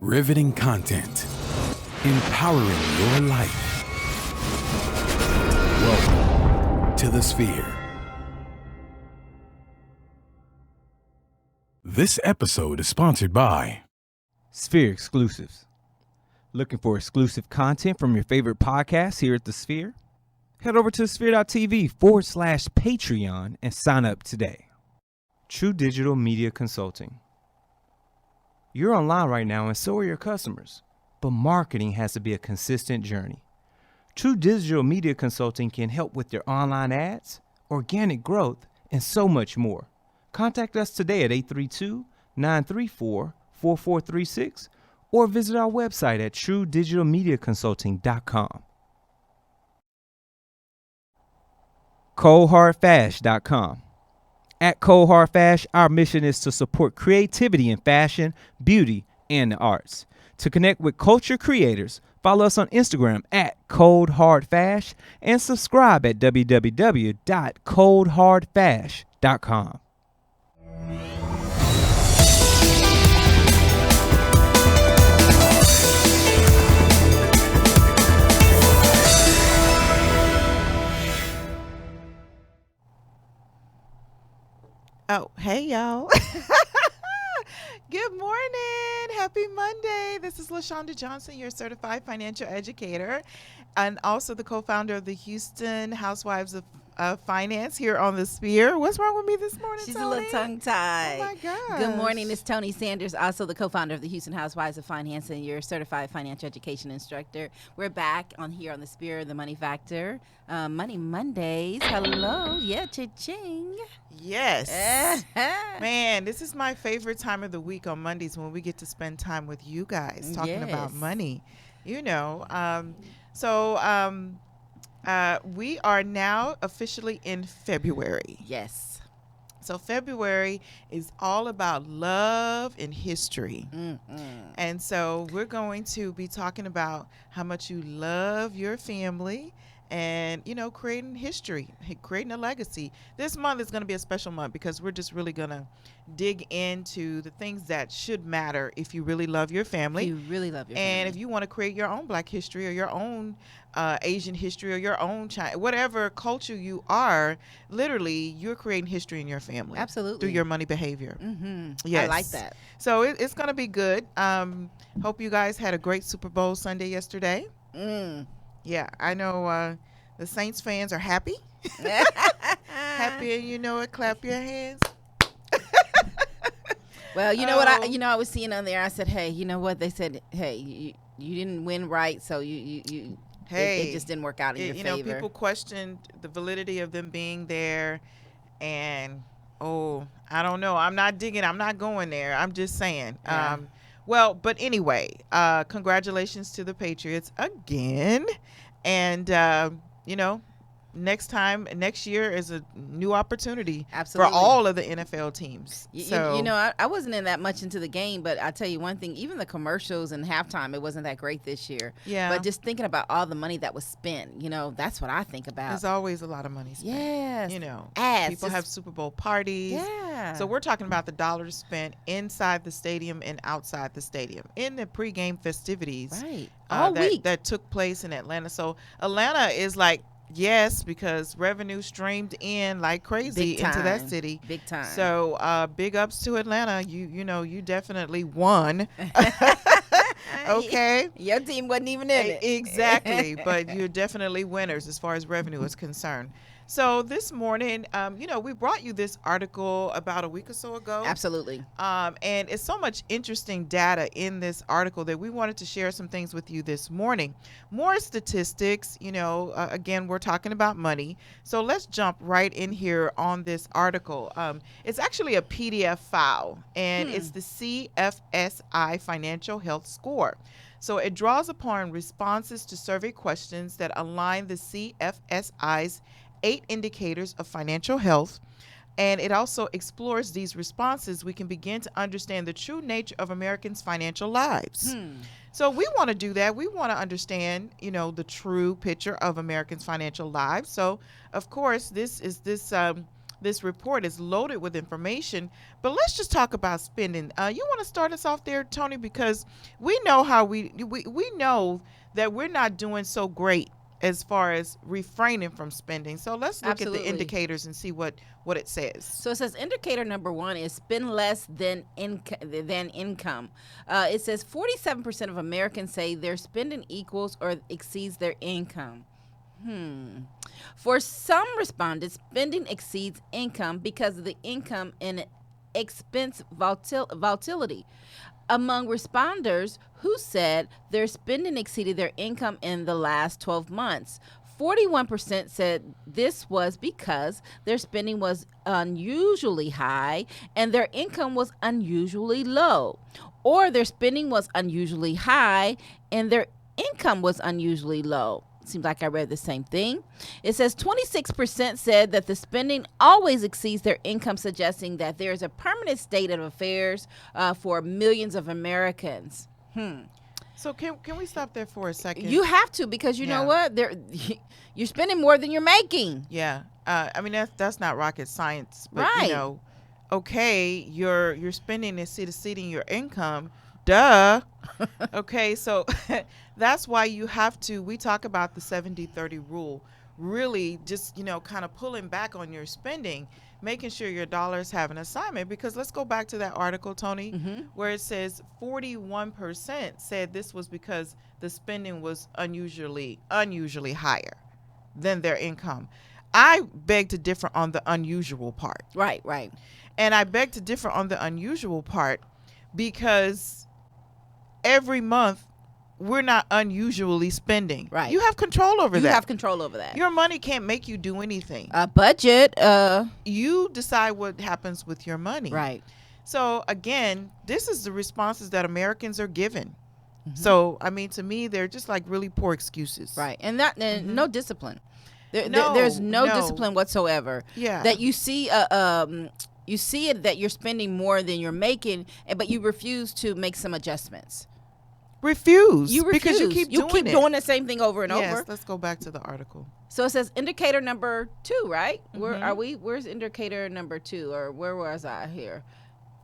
Riveting content. Empowering your life. Welcome to The Sphere. This episode is sponsored by Sphere Exclusives. Looking for exclusive content from your favorite podcasts here at The Sphere? Head over to sphere.tv/Patreon and sign up today. True Digital Media Consulting. You're online right now and so are your customers, but marketing has to be a consistent journey. True Digital Media Consulting can help with your online ads, organic growth, and so much more. Contact us today at 832-934-4436 or visit our website at truedigitalmediaconsulting.com. ColdHardFash.com. At Cold Hard Fash, our mission is to support creativity in fashion, beauty, and the arts. To connect with culture creators, follow us on Instagram at Cold Hard Fash and subscribe at www.coldhardfash.com. Oh, hey, y'all. Good morning. Happy Monday. This is LaShonda Johnson, your certified financial educator, and also the co-founder of the Houston Housewives of Finance here on The Sphere. What's wrong with me this morning, She's Tony? a little tongue-tied. Oh, my gosh. Good morning. It's Tony Sanders, also the co-founder of the Houston Housewives of Finance and your certified financial education instructor. We're back here on The Sphere, the Money Factor. Money Mondays. Hello. Yeah, cha-ching. Yes. Man, this is my favorite time of the week on Mondays when we get to spend time with you guys talking about money. You know, we are now officially in February. Yes. So February is all about love and history. And so we're going to be talking about how much you love your family and, you know, creating history, creating a legacy. This month is going to be a special month because we're just really going to dig into the things that should matter if you really love your family. You really love your family. And if you want to create your own Black history or your own Asian history or your own China, whatever culture you are, literally you're creating history in your family. Absolutely. Through your money behavior. Yes. I like that. So it's going to be good. Hope you guys had a great Super Bowl Sunday yesterday. Yeah, I know the Saints fans are happy. Happy, and you know it. Clap your hands. Well, you know what? I was seeing on there. I said, hey, you know what? They said, hey, you didn't win right, so it just didn't work out in your favor. You know, people questioned the validity of them being there, and I don't know. I'm not digging. I'm not going there. I'm just saying. Yeah. Well, but anyway, congratulations to the Patriots again. And, you know, next year is a new opportunity. Absolutely. For all of the NFL teams. You know, I wasn't in that much into the game, but I tell you one thing, even the commercials and halftime, it wasn't that great this year. Yeah. But just thinking about all the money that was spent, you know, that's what I think about. There's always a lot of money spent. Yes. You know, Ads. people have Super Bowl parties. Yeah. So we're talking about the dollars spent inside the stadium and outside the stadium in the pregame festivities. Right. All week. That took place in Atlanta. So Atlanta is like, yes, because revenue streamed in like crazy into that city. Big time. So big ups to Atlanta. You know, you definitely won. Okay. Your team wasn't even in it. Exactly. But you're definitely winners as far as revenue is concerned. So this morning, you know, we brought you this article about a week or so ago. Absolutely. And it's so much interesting data in this article that we wanted to share some things with you this morning. More statistics, you know, again, we're talking about money. So let's jump right in here on this article. It's actually a PDF file, and it's the CFSI Financial Health Score. So it draws upon responses to survey questions that align the CFSI's 8 indicators of financial health, and it also explores these responses. We can begin to understand the true nature of Americans' financial lives. So we want to do that. We want to understand, you know, the true picture of Americans' financial lives. So, of course, this this report is loaded with information, but let's just talk about spending. You want to start us off there, Tony, because we know how we know that we're not doing so great as far as refraining from spending. So let's look at the Absolutely. indicators and see what it says. So it says indicator number one is spend less than income. It says 47% of Americans say their spending equals or exceeds their income. For some respondents, spending exceeds income because of the income and expense volatility. Among responders who said their spending exceeded their income in the last 12 months, 41% said this was because their spending was unusually high and their income was unusually low, or their spending was unusually high and their income was unusually low. Seems like I read the same thing. It says 26% said that the spending always exceeds their income, suggesting that there is a permanent state of affairs for millions of Americans. So can we stop there for a second? You have to, because you know Yeah. what? You're spending more than you're making. Yeah. I mean, that's not rocket science, but Right. you know, okay, your spending is exceeding your income. Duh. Okay, so that's why you have to, we talk about the 70-30 rule, really just, kind of pulling back on your spending, making sure your dollars have an assignment. Because let's go back to that article, Tony, where it says 41% said this was because the spending was unusually higher than their income. I beg to differ on the unusual part. Right. And I beg to differ on the unusual part because every month we're not unusually spending. Right. You have control over You that. have control over that. Your money can't make you do anything. Budget. You decide what happens with your money. Right. So again, this is the responses that Americans are given. So, I mean, to me, they're just like really poor excuses. Right. And that no discipline. No, There's no no. discipline whatsoever. Yeah. That you see you see it that you're spending more than you're making, but you refuse to make some adjustments. Refuse. You refuse. Because you keep doing it. doing the same thing over and Yes, over. let's go back to the article. So it says indicator number 2, right? Where are we? Where's indicator number 2, or where was I here?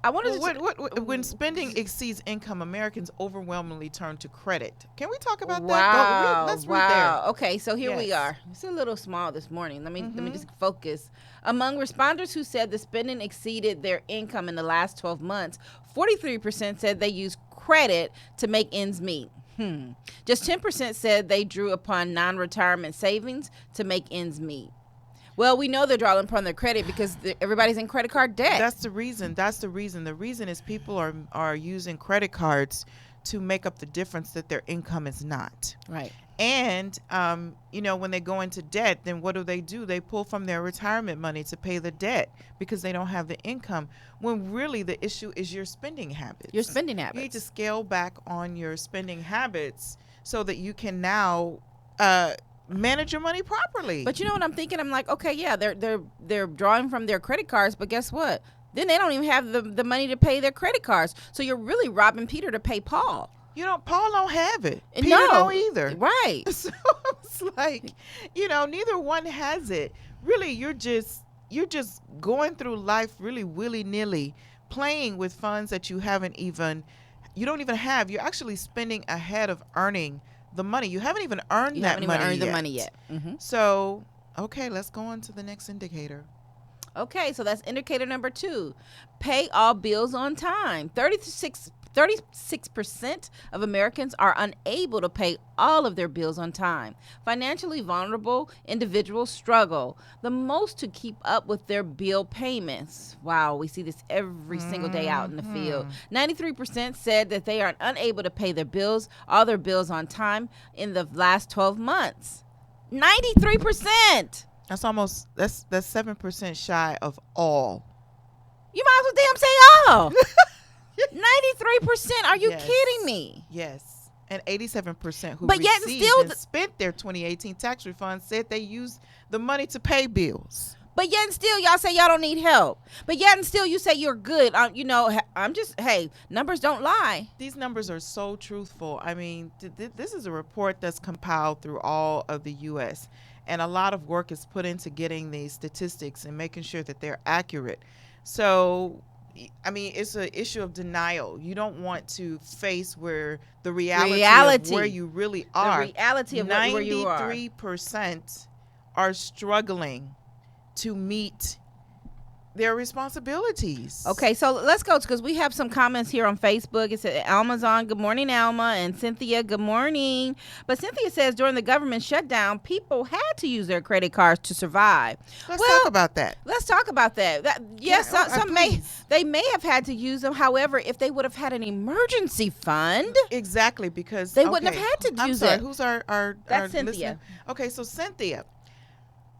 I wanted to. When spending exceeds income, Americans overwhelmingly turn to credit. Can we talk about that? Wow. Let's read there. Okay, so here we Yes. are. It's a little small this morning. Let me just focus. Among responders who said the spending exceeded their income in the last 12 months, 43% said they used credit to make ends meet. Just 10% said they drew upon non-retirement savings to make ends meet. Well, we know they're drawing upon their credit because everybody's in credit card debt. That's the reason. The reason is people are using credit cards to make up the difference that their income is not. Right. And, when they go into debt, then what do? They pull from their retirement money to pay the debt because they don't have the income, when really the issue is your spending habits. Your spending habits. You need to scale back on your spending habits so that you can now manage your money properly. But you know what I'm thinking? I'm like, okay, yeah, they're drawing from their credit cards, but guess what? Then they don't even have the money to pay their credit cards. So you're really robbing Peter to pay Paul. Paul don't have it. Peter No. don't either. Right. So it's like, neither one has it. Really, you're just going through life really willy-nilly, playing with funds that you don't even have. You're actually spending ahead of earning the money. You haven't even earned You that haven't money even earned yet. the money yet. So, okay, let's go on to the next indicator. Okay, so that's indicator number 2. Pay all bills on time. 36% of Americans are unable to pay all of their bills on time. Financially vulnerable individuals struggle the most to keep up with their bill payments. Wow, we see this every single day out in the field. 93% said that they are unable to pay all their bills on time in the last 12 months. 93%. That's 7% shy of all. You might as well damn say all. 93%. Are you Yes. kidding me? Yes. And 87% who But yet received still and spent their 2018 tax refunds said they used the money to pay bills. But yet and still y'all say y'all don't need help. But yet and still you say you're good. Numbers don't lie. These numbers are so truthful. I mean, this is a report that's compiled through all of the U.S. and a lot of work is put into getting these statistics and making sure that they're accurate. So, I mean, it's an issue of denial. You don't want to face where the reality. Of where you really are. The reality of where you are. 93% are struggling to meet their responsibilities. Okay, so let's go because we have some comments here on Facebook. It said Alma's on. Good morning, Alma. And Cynthia, good morning. But Cynthia says during the government shutdown, people had to use their credit cards to survive. Let's talk about that. Let's talk about that. Yes, some may have had to use them. However, if they would have had an emergency fund, exactly, because they wouldn't have had to use it. Who's our That's Cynthia. listener? Okay, so Cynthia,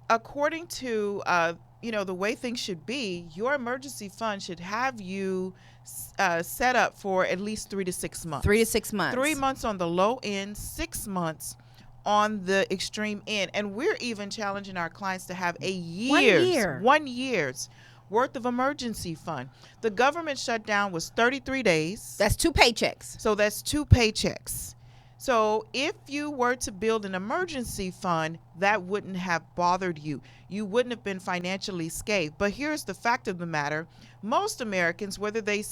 according to the way things should be, your emergency fund should have you set up for at least 3 to 6 months. 3 to 6 months. 3 months on the low end, 6 months on the extreme end. And we're even challenging our clients to have a year's 1 year's worth of emergency fund. The government shutdown was 33 days. That's 2 paychecks. So that's 2 paychecks. So if you were to build an emergency fund, that wouldn't have bothered you. You wouldn't have been financially scathed. But here's the fact of the matter. Most Americans, whether they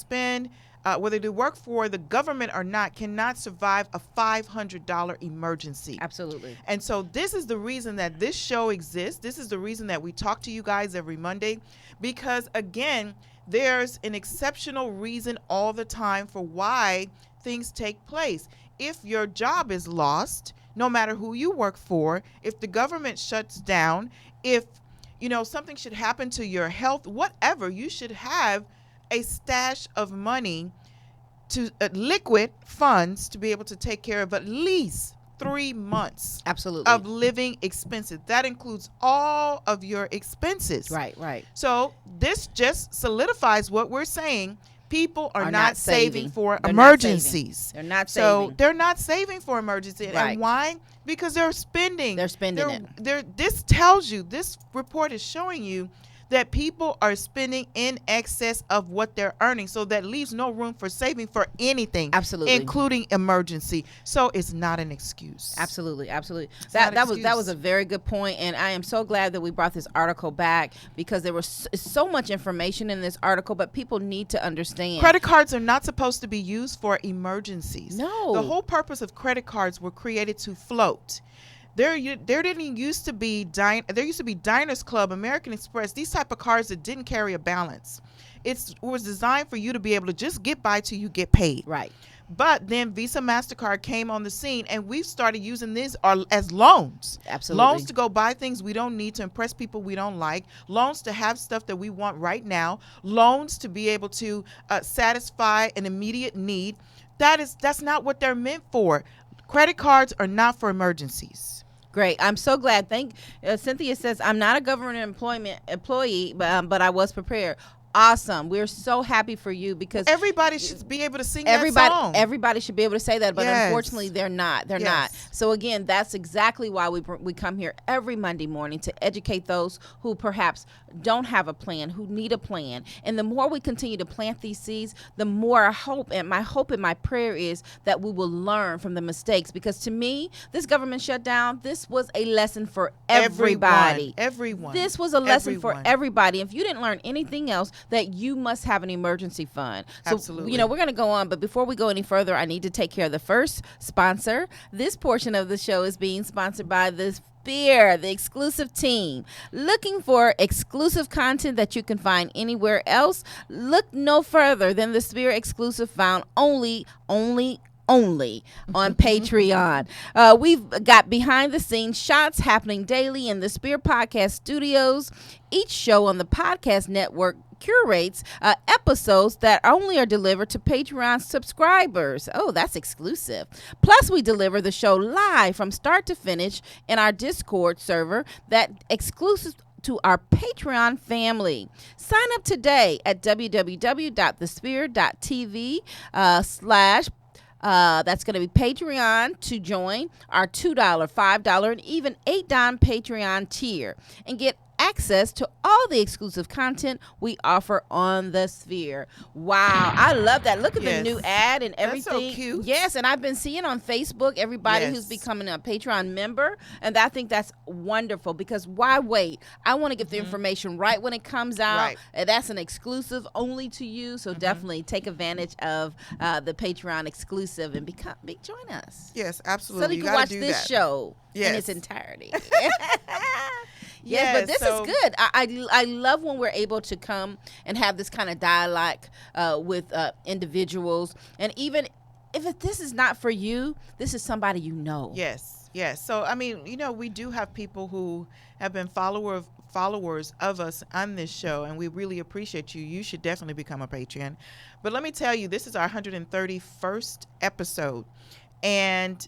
work for the government or not, cannot survive a $500 emergency. Absolutely. And so this is the reason that this show exists. This is the reason that we talk to you guys every Monday, because again, there's an exceptional reason all the time for why things take place. If your job is lost, no matter who you work for, if the government shuts down, if something should happen to your health, whatever, you should have a stash of money, to liquid funds, to be able to take care of at least 3 months absolutely of living expenses. That includes all of your expenses. Right. So this just solidifies what we're saying. People are not saving for They're emergencies. They're not saving. So they're not saving for emergencies. Right. And why? Because they're spending. They're spending it. This tells you, this report is showing you that people are spending in excess of what they're earning. So that leaves no room for saving for anything. Absolutely. Including emergency. So it's not an excuse. Absolutely. That That was a very good point, and I am so glad that we brought this article back because there was so much information in this article, but people need to understand. Credit cards are not supposed to be used for emergencies. No. The whole purpose of credit cards were created to float. There used to be Diners Club, American Express, these type of cards that didn't carry a balance. It was designed for you to be able to just get by till you get paid. Right. But then Visa, MasterCard came on the scene, and we've started using these as loans. Absolutely. Loans to go buy things we don't need, to impress people we don't like. Loans to have stuff that we want right now. Loans to be able to satisfy an immediate need. That's not what they're meant for. Credit cards are not for emergencies. Great. I'm so glad. Cynthia says, I'm not a government employee, but I was prepared. Awesome. We're so happy for you because everybody should be able to sing that song. Everybody should be able to say that, but yes. Unfortunately they're not. They're not. So again, that's exactly why we come here every Monday morning to educate those who perhaps don't have a plan, who need a plan. And the more we continue to plant these seeds, the more my hope and my prayer is that we will learn from the mistakes, because to me, this government shutdown, this was a lesson for everybody. Everyone. This was a lesson for everybody. If you didn't learn anything else, that you must have an emergency fund. So, absolutely. We're going to go on, but before we go any further, I need to take care of the first sponsor. This portion of the show is being sponsored by the Sphere, the exclusive team. Looking for exclusive content that you can find anywhere else? Look no further than the Sphere exclusive found only on Patreon. We've got behind the scenes shots happening daily in the Sphere Podcast Studios. Each show on the podcast network curates episodes that only are delivered to Patreon subscribers. Oh, that's exclusive. Plus, we deliver the show live from start to finish in our Discord server that exclusive to our Patreon family. Sign up today at www.thesphere.tv that's going to be Patreon to join our $2, $5, and even $8 Patreon tier and get access to all the exclusive content we offer on the Sphere. Wow, I love that. Look at the Yes. new ad and That's so everything. cute. Yes, and I've been seeing on Facebook everybody who's Yes. becoming a Patreon member, and I think that's wonderful because why wait? I want to get the information right when it comes out, Right. and that's an exclusive only to you. So definitely take advantage of the Patreon exclusive and join us. Yes, So absolutely. that you You can gotta watch do this that. show in Yes. its entirety. Yes, Yes, but this so- is good. I love when we're able to come and have this kind of dialogue with individuals. And even if this is not for you, this is somebody you know. Yes, yes. So I mean, we do have people who have been followers of us on this show, and we really appreciate you. You should definitely become a Patreon. But let me tell you, this is our 131st episode, and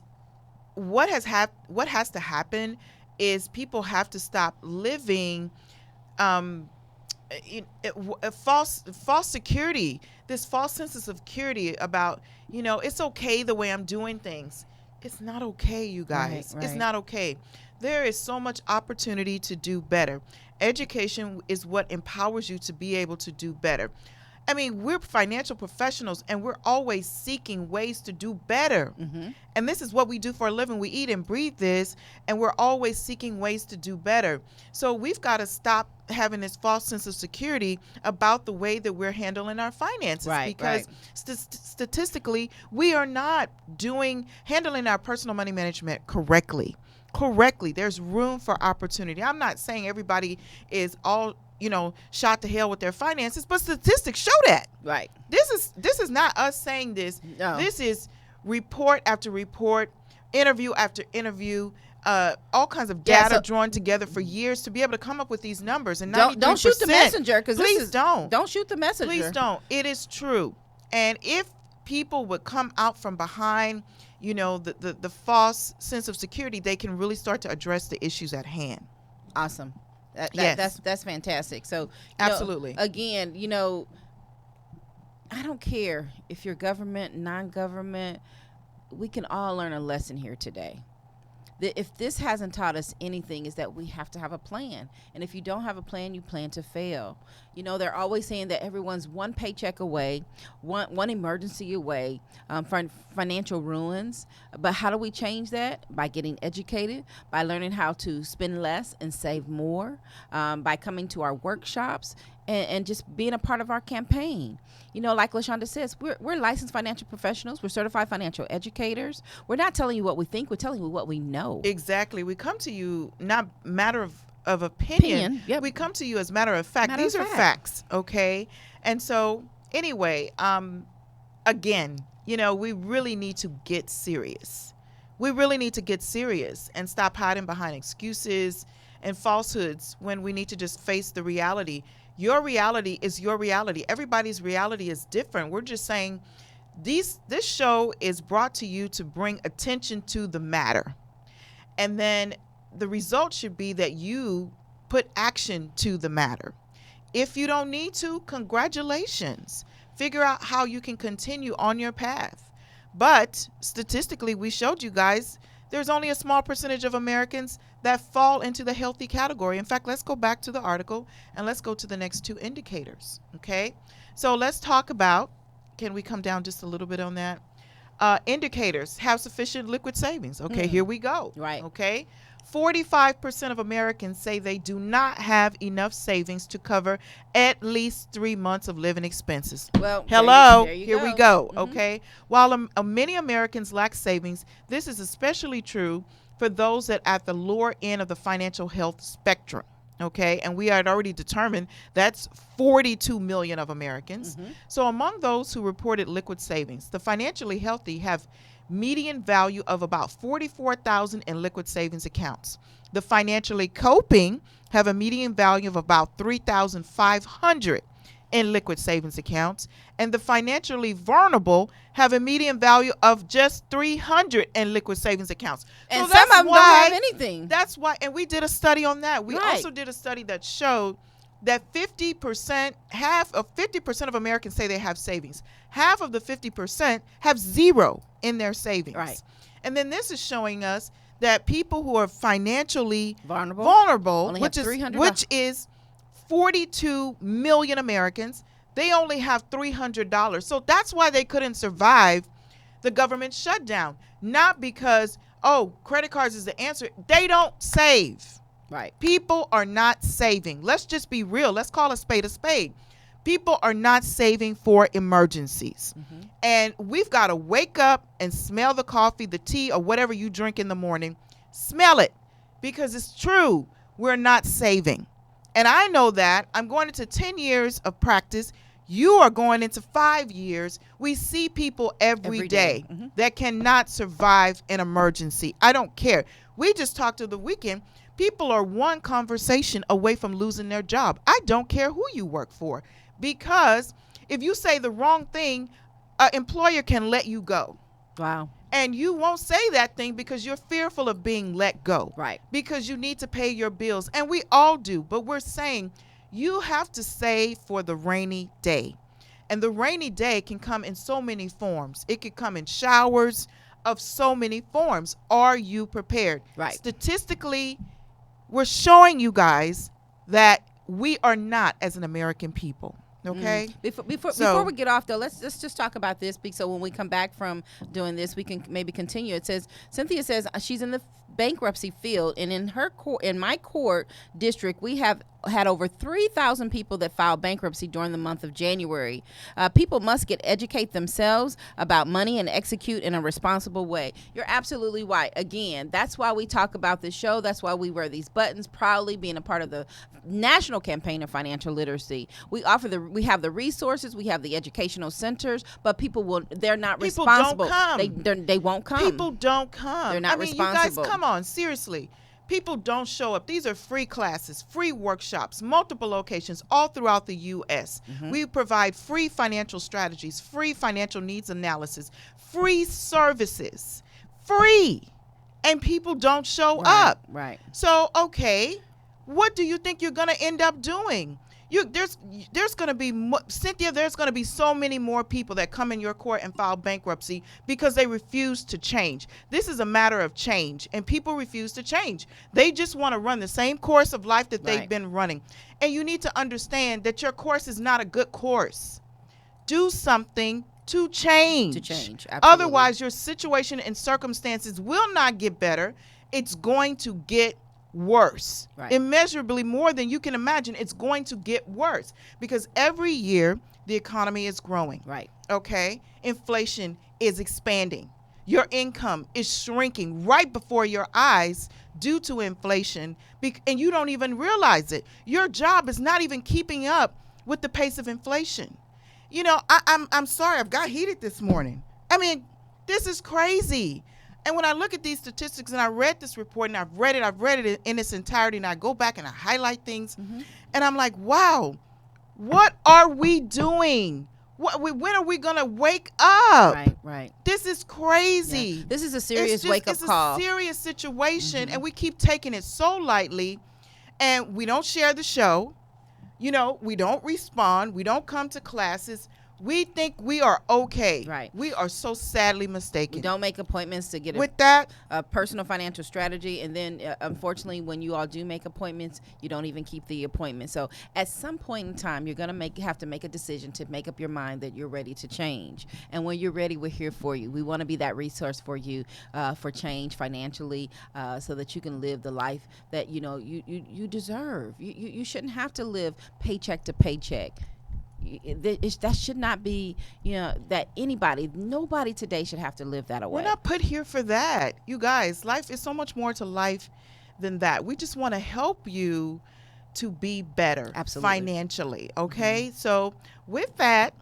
what has to happen is people have to stop living false security, this false sense of security about, it's okay the way I'm doing things. It's not okay, you guys. Right, It's right. not okay. There is so much opportunity to do better. Education is what empowers you to be able to do better. I mean, we're financial professionals, and we're always seeking ways to do better. And this is what we do for a living. We eat and breathe this, and we're always seeking ways to do better. So we've got to stop having this false sense of security about the way that we're handling our finances. Right, because statistically, we are not handling our personal money management correctly. There's room for opportunity. I'm not saying everybody is all shot to hell with their finances, but statistics show that. Right. This is not us saying this. No. This is report after report, interview after interview, all kinds of Yeah, data so- drawn together for years to be able to come up with these numbers. And Don't shoot the 93%, messenger because please don't. Don't shoot the messenger. Please don't. It is true. And if people would come out from behind, the false sense of security, they can really start to address the issues at hand. Awesome. Yes. That's fantastic. So Absolutely. Again, I don't care if you're government, non-government. We can all learn a lesson here today. If this hasn't taught us anything, is that we have to have a plan. And if you don't have a plan, you plan to fail. They're always saying that everyone's one paycheck away, one emergency away from financial ruins. But how do we change that? By getting educated, by learning how to spend less and save more, by coming to our workshops and just being a part of our campaign. Like LaShonda says, we're licensed financial professionals. We're certified financial educators. We're not telling you what we think. We're telling you what we know. Exactly. We come to you not matter of opinion. Yep. We come to you as matter of fact. Matter These of are fact. facts, okay? And so, anyway, again, we really need to get serious. We really need to get serious and stop hiding behind excuses and falsehoods when we need to just face the reality. Your reality is your reality. Everybody's reality is different. We're just saying this show is brought to you to bring attention to the matter. And then the result should be that you put action to the matter. If you don't need to, congratulations. Figure out how you can continue on your path. But statistically, we showed you guys there's only a small percentage of Americans that fall into the healthy category. In fact, let's go back to the article and let's go to the next two indicators. Okay, so let's talk about, can we come down just a little bit on that? Indicators: have sufficient liquid savings. Okay, here we go. Right. Okay, 45% of Americans say they do not have enough savings to cover at least 3 months of living expenses. Well, Hello, there you here we go. Mhm. Okay, while many Americans lack savings, this is especially true for those that at the lower end of the financial health spectrum. Okay, and we had already determined that's 42 million of Americans. So among those who reported liquid savings, the financially healthy have median value of about 44,000 in liquid savings accounts. The financially coping have a median value of about 3,500 in liquid savings accounts, and the financially vulnerable have a median value of just 300 in liquid savings accounts. And So some of that's them don't why- have anything. That's why, and we did a study on that. We Right. also did a study that showed that 50% of Americans say they have savings. Half of the 50% have zero in their savings. Right. And then this is showing us that people who are financially Vulnerable. Only have which is $300. which is 42 million Americans, they only have $300. So that's why they couldn't survive the government shutdown. Not because, oh, credit cards is the answer. They don't save. Right. People are not saving. Let's just be real. Let's call a spade a spade. People are not saving for emergencies. And we've got to wake up and smell the coffee, the tea, or whatever you drink in the morning. Smell it, because it's true. We're not saving. And I know that. I'm going into 10 years of practice. You are going into 5 years. We see people every day that cannot survive an emergency. I don't care. We just talked to the weekend. People are one conversation away from losing their job. I don't care who you work for, because if you say the wrong thing, an employer can let you go. Wow. And you won't say that thing because you're fearful of being let go. Right. Because you need to pay your bills. And we all do. But we're saying you have to save for the rainy day. And the rainy day can come in so many forms. It could come in showers of so many forms. Are you prepared? Right. Statistically, we're showing you guys that we are not as an American people. Okay. Before we get off though, let's just talk about this, because so when we come back from doing this, we can maybe continue. It says Cynthia says she's in the bankruptcy field, and in my court district, we have had over 3,000 people that filed bankruptcy during the month of January. People must educate themselves about money and execute in a responsible way. You're absolutely right. Again, that's why we talk about this show. That's why we wear these buttons proudly, being a part of the national campaign of financial literacy. We have the resources, we have the educational centers, but they're not responsible. Don't come. They won't come. People don't come. They're not responsible. You guys, come on, seriously. People don't show up. These are free classes, free workshops, multiple locations all throughout the U.S. We provide free financial strategies, free financial needs analysis, free services, free. And people don't show up. Right. So, okay, what do you think you're going to end up doing? There's going to be, Cynthia, there's going to be so many more people that come in your court and file bankruptcy because they refuse to change. This is a matter of change, and people refuse to change. They just want to run the same course of life that they've been running. And you need to understand that your course is not a good course. Do something to change. Absolutely. Otherwise, your situation and circumstances will not get better. It's going to get worse, immeasurably more than you can imagine. It's going to get worse because every year the economy is growing. Right. Okay. Inflation is expanding. Your income is shrinking right before your eyes due to inflation, and you don't even realize it. Your job is not even keeping up with the pace of inflation. You know, I'm sorry, I've got heated this morning. I mean, this is crazy. And when I look at these statistics, and I read this report, and I've read it in its entirety, and I go back and I highlight things, and I'm like, wow, what are we doing? When are we going to wake up? Right. This is crazy. Yeah. This is a serious wake-up call. It's a serious situation, and we keep taking it so lightly, and we don't share the show. You know, we don't respond. We don't come to classes. We think we are okay. Right. We are so sadly mistaken. We don't make appointments to get a personal financial strategy. And then, unfortunately, when you all do make appointments, you don't even keep the appointment. So at some point in time, you're going to have to make a decision to make up your mind that you're ready to change. And when you're ready, we're here for you. We want to be that resource for you for change financially so that you can live the life that, you know, you deserve. You shouldn't have to live paycheck to paycheck. That should not be, you know, that nobody today should have to live that way. We're not put here for that. You guys, life is so much more to life than that. We just want to help you to be better financially. Okay. So with that,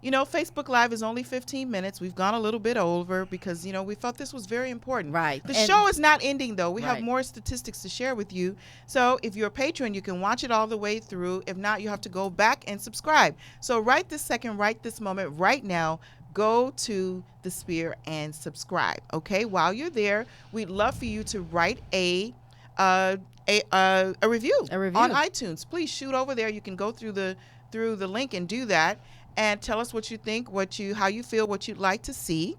you know, Facebook Live is only 15 minutes. We've gone a little bit over because, you know, we thought this was very important. Right. The show is not ending, though. We have more statistics to share with you. So if you're a patron, you can watch it all the way through. If not, you have to go back and subscribe. So right this second, right this moment, right now, go to the Sphere and subscribe. Okay. While you're there, we'd love for you to write a review on iTunes. Please shoot over there. You can go through the link and do that. And tell us what you think, how you feel, what you'd like to see.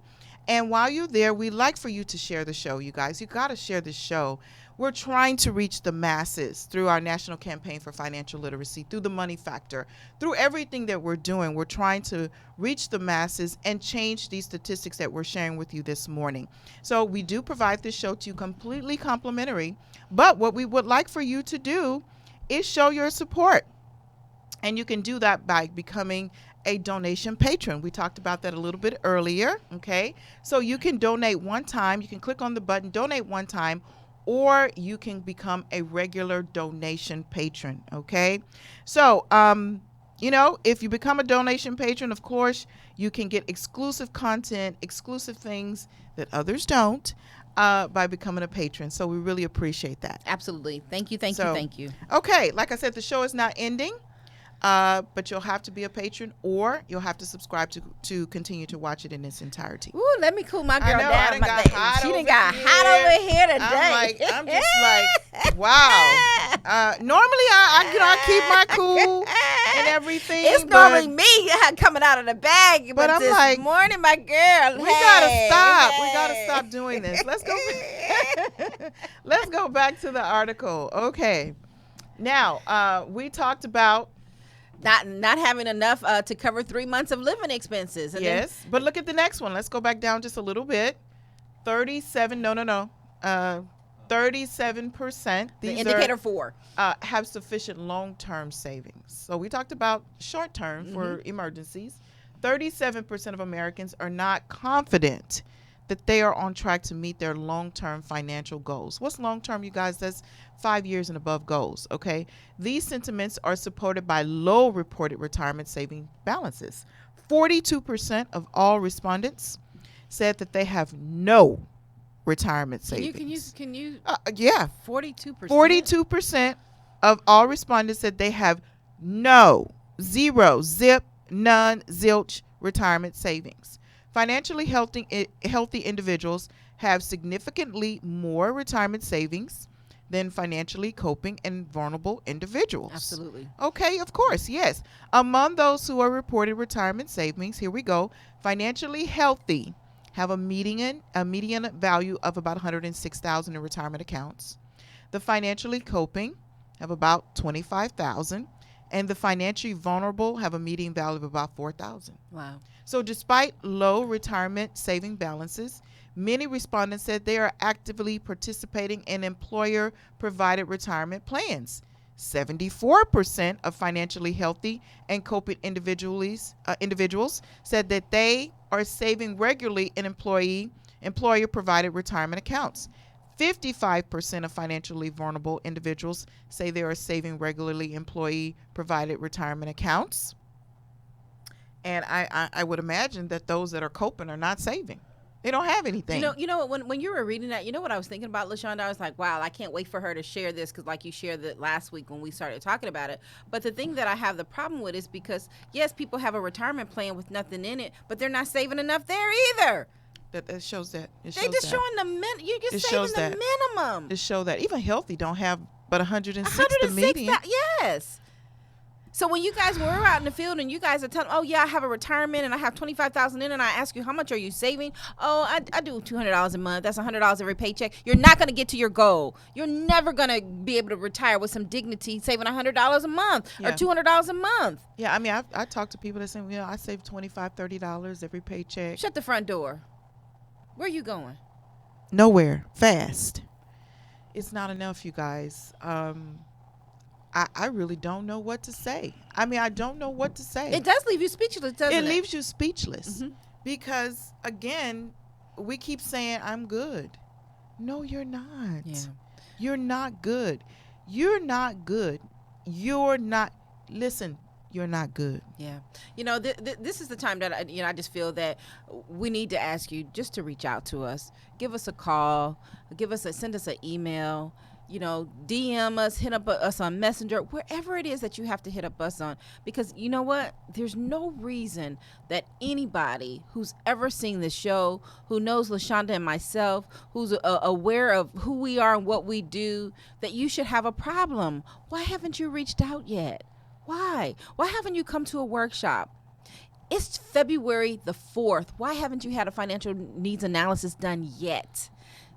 And while you're there, we'd like for you to share the show, you guys. You got to share the show. We're trying to reach the masses through our national campaign for financial literacy, through the Money Factor, through everything that we're doing. We're trying to reach the masses and change these statistics that we're sharing with you this morning. So we do provide this show to you completely complimentary. But what we would like for you to do is show your support. And you can do that by becoming a donation patron. We talked about that a little bit earlier, okay? So you can donate one time. You can click on the button, donate one time, or you can become a regular donation patron, okay? So, if you become a donation patron, of course, you can get exclusive content, exclusive things that others don't by becoming a patron. So we really appreciate that. Absolutely. Thank you. Okay, like I said, the show is not ending. But you'll have to be a patron, or you'll have to subscribe to continue to watch it in its entirety. Ooh, let me cool my girl I know, down. I done got hot She over done got here. hot over here today. I'm just like, wow. Normally, I keep my cool and everything. It's but normally me coming out of the bag, but I'm this like, morning, my girl. we gotta stop. We gotta stop doing this. Let's go. Let's go back to the article. Okay. Now, we talked about Not having enough to cover 3 months of living expenses. And yes, but look at the next one. Let's go back down just a little bit. 37%. The These indicator 4. have sufficient long-term savings. So we talked about short-term for emergencies. 37% of Americans are not confident that they are on track to meet their long-term financial goals. What's long-term, you guys? That's 5 years and above goals, okay? These sentiments are supported by low reported retirement saving balances. 42% of all respondents said that they have no retirement savings. Can you? Yeah. 42%. 42% of all respondents said they have no, zero, zip, none, zilch retirement savings. Financially healthy individuals have significantly more retirement savings than financially coping and vulnerable individuals. Absolutely. Okay, of course, yes. Among those who are reported retirement savings, here we go. Financially healthy have a median value of about $106,000 in retirement accounts. The financially coping have about $25,000, and the financially vulnerable have a median value of about $4,000. Wow. So despite low retirement saving balances, many respondents said they are actively participating in employer-provided retirement plans. 74% of financially healthy and coping individuals said that they are saving regularly in employer-provided retirement accounts. 55% of financially vulnerable individuals say they are saving regularly employee-provided retirement accounts. And I would imagine that those that are coping are not saving. They don't have anything. You know when you were reading that, you know what I was thinking about, LaShonda? I was like, wow, I can't wait for her to share this, because like you shared it last week when we started talking about it. But the thing that I have the problem with is because, yes, people have a retirement plan with nothing in it, but they're not saving enough there either. That shows that. They're just showing the you're just saving the minimum. It shows that. Even healthy don't have but 106 the median. Yes. So when you guys were out in the field and you guys are telling, oh yeah, I have a retirement and I have $25,000 in, and I ask you, how much are you saving? Oh, I do $200 a month. That's $100 every paycheck. You're not going to get to your goal. You're never going to be able to retire with some dignity saving $100 a month or $200 a month. Yeah, I mean, I talk to people that say, I save $25, $30 every paycheck. Shut the front door. Where are you going? Nowhere. Fast. It's not enough, you guys. I really don't know what to say. I mean, I don't know what to say. It does leave you speechless, doesn't it? It leaves you speechless because, again, we keep saying, I'm good. No, you're not. Yeah. You're not good. You're not good. You're not. Listen, you're not good. Yeah. You know, this is the time that, I just feel that we need to ask you just to reach out to us. Give us a call. Send us an email. DM us, hit up us on Messenger, wherever it is that you have to hit up us on. Because you know what? There's no reason that anybody who's ever seen this show, who knows LaShonda and myself, who's aware of who we are and what we do, that you should have a problem. Why haven't you reached out yet? Why? Why haven't you come to a workshop? It's February the 4th. Why haven't you had a financial needs analysis done yet?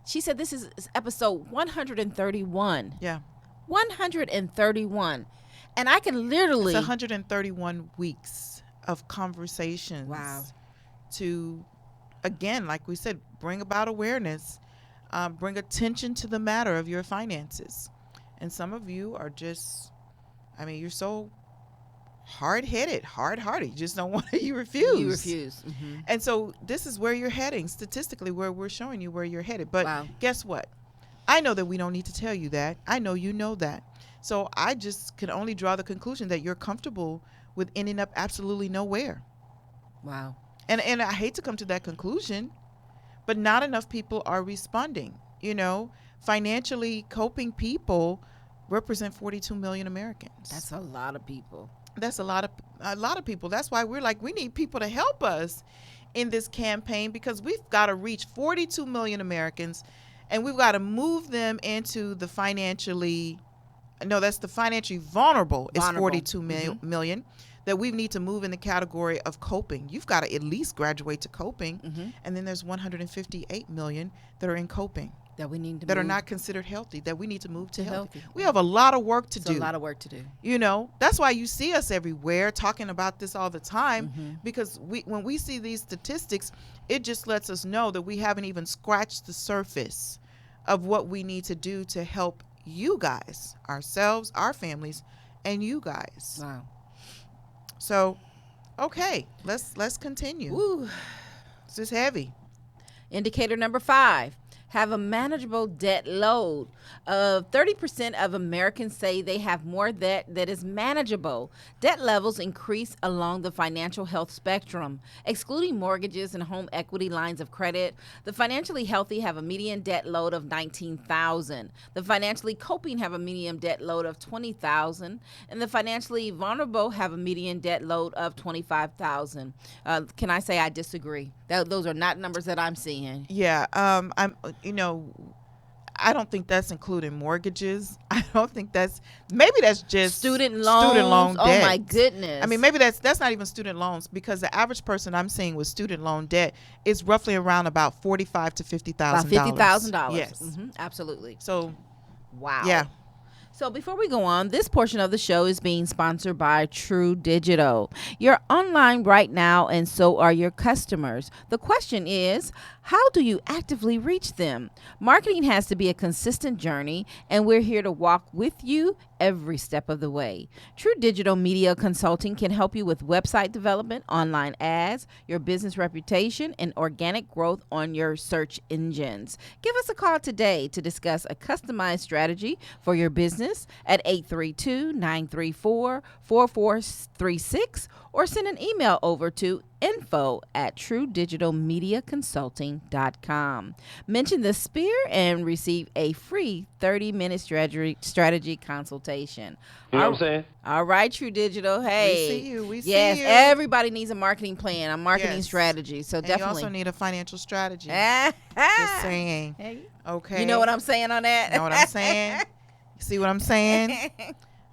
She said this is episode 131. Yeah. 131. And I can literally... It's 131 weeks of conversations. Wow. To, again, like we said, bring about awareness, bring attention to the matter of your finances. And some of you are just, I mean, you're so hard-headed, hard-hearted. You just don't want to, you refuse. You refuse. Mm-hmm. And so this is where you're heading, statistically, where we're showing you where you're headed. But Wow. guess what? I know that we don't need to tell you that. I know you know that. So I just can only draw the conclusion that you're comfortable with ending up absolutely nowhere. Wow. And I hate to come to that conclusion, but not enough people are responding. You know, financially coping people represent 42 million Americans. That's a lot of people. That's a lot of people. That's why we're like, we need people to help us in this campaign, because we've got to reach 42 million Americans, and we've got to move them into the financially vulnerable. It's Vulnerable. 42 million that we need to move in the category of coping. You've got to at least graduate to coping. Mm-hmm. And then there's 158 million that are in coping, That we need to that are move not considered healthy, that we need to move to to healthy. healthy. We have a lot of work to It's do. a lot of work to do. You know, that's why you see us everywhere talking about this all the time, Mm-hmm. because when we see these statistics, it just lets us know that we haven't even scratched the surface of what we need to do to help you guys, ourselves, our families, and you guys. Wow. So, okay, let's continue. Woo. This is heavy. Indicator number 5, have a manageable debt load. 30% of Americans say they have more debt that is manageable. Debt levels increase along the financial health spectrum. Excluding mortgages and home equity lines of credit, the financially healthy have a median debt load of $19,000. The financially coping have a median debt load of $20,000. And the financially vulnerable have a median debt load of $25,000. Can I say I disagree? Those are not numbers that I'm seeing. Yeah, I don't think that's including mortgages. I don't think maybe that's just Student loans. Student loan debt. Oh my goodness. I mean, maybe that's not even student loans, because the average person I'm seeing with student loan debt is roughly around about $45,000 to $50,000. about $50,000. Yes. Mm-hmm, absolutely. So, Wow. yeah. So before we go on, this portion of the show is being sponsored by True Digital. You're online right now, and so are your customers. The question is, how do you actively reach them? Marketing has to be a consistent journey, and we're here to walk with you every step of the way. True Digital Media Consulting can help you with website development, online ads, your business reputation, and organic growth on your search engines. Give us a call today to discuss a customized strategy for your business at 832-934-4436, or send an email over to info@truedigitalmediaconsulting.com. Mention the Spear and receive a free 30-minute strategy consultation. You know what I'm saying? All right, True Digital. Hey. We see yes, you. everybody needs a marketing plan, a marketing Yes. strategy. So And definitely. you also need a financial strategy. Ah, Just saying. Hey. Okay. You know what I'm saying on that? Know what I'm saying? See what I'm saying?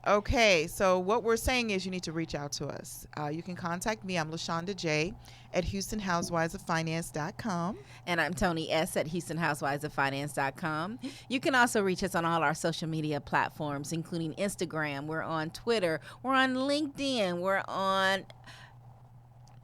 Okay, so what we're saying is you need to reach out to us. You can contact me. I'm LaShonda J at HoustonHousewivesOfFinance.com. And I'm Tony S. at HoustonHousewivesOfFinance.com. You can also reach us on all our social media platforms, including Instagram. We're on Twitter. We're on LinkedIn. We're on